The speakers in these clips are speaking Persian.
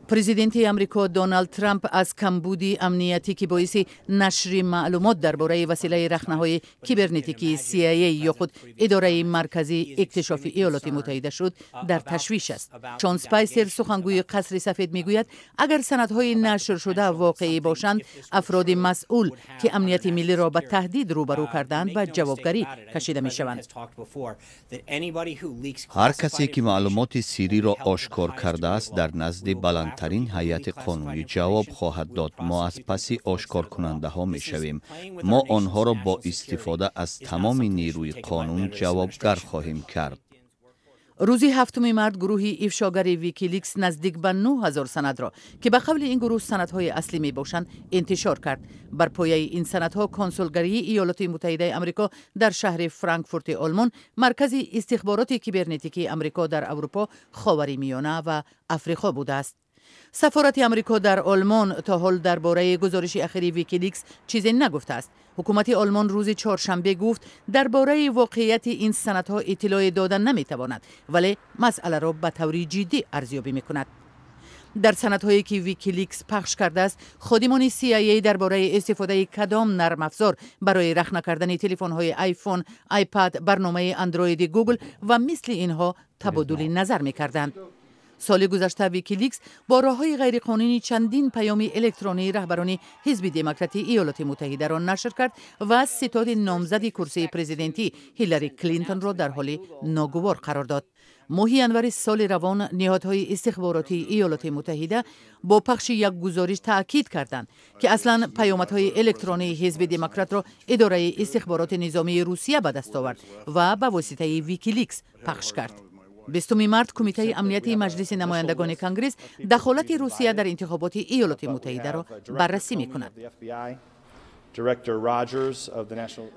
پرزیدنت امریکا دونالد ترامپ از کمبود امنیتی که باعث نشر معلومات درباره وسیله رخنه‌های کیبرنتیکی CIA یا خود اداره مرکزی اکتشاف ایالات متحده شد در تشویش است. شان اسپایسر سخنگوی قصر سفید میگوید اگر سندهای نشر شده واقعی باشند افراد مسئول که امنیت ملی را به تهدید روبرو کردند به جوابگری کشیده میشوند. هر کسی که معلومات سری را آشکار کرده است در نزد بلندترین هیئت قانونی جواب خواهد داد. ما از پس آشکار کننده ها می شویم. ما آنها را با استفاده از تمام نیروی قانون جوابگر خواهیم کرد. روز 7 مارس گروه افشاگر ویکیلیکس نزدیک به 9000 سند را که به قول این گروه سندهای اصلی می باشند انتشار کرد. بر پایه این سندها کنسولگری ایالات متحده آمریکا در شهر فرانکفورت آلمان مرکز استخبارات کیبرنتیکی آمریکا در اروپا، خاورمیانه و افریقا بوده است. سفارت آمریکا در آلمان تا حال درباره گزارش اخیر ویکیلیکس چیزی نگفته است. حکومت آلمان روز چهارشنبه گفت درباره واقعیت این سندها اطلاع دادن نمیتواند، ولی مسئله را به طور جدی ارزیابی میکند. در سندهایی که ویکیلیکس پخش کرده است، خادمان CIA درباره استفاده کدام نرم افزار برای رخنه کردن تلفن‌های آیفون، آیپد، برنامه اندروید گوگل و مثل اینها تبادل نظر میکردند. سال گذشته ویکیلیکس با راه‌های غیرقانونی چندین پیام الکترونی رهبران حزب دموکراتی ایالات متحده را نشر کرد و ستاد نامزد کرسی پرزیدنتی هیلاری کلینتون را در حال ناگوار قرار داد. ماه ینور سال روان نهادهای استخباراتی ایالات متحده با پخش یک گزارش تأکید کردند که اصلا پیامدهای الکترونی حزب دموکرات را اداره استخبارات نظامی روسیه به دست آورد و به واسطه ویکیلیکس پخش کرد. 20 مارس کمیته امنیتی مجلس نمایندگان کنگره دخالت روسیه در انتخابات ایالات متحده را بررسی می‌کند.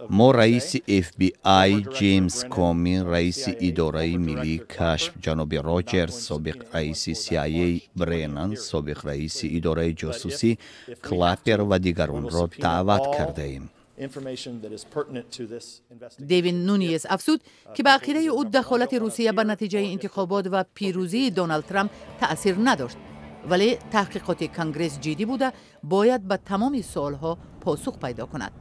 ما رئیس FBI جیمز کامی، رئیس اداره ملی کشف جناب راجرز، سابق رئیس CIA برینن، سابق رئیس اداره جاسوسی کلاپر و دیگران را دعوت کرده ایم. دیوین نونیز افزود که به عقیده او دخالت روسیه به نتیجه انتخابات و پیروزی دونالد ترامپ تأثیر نداشت، ولی تحقیقات کنگره جدی بوده باید به تمام سوالها پاسخ پیدا کند.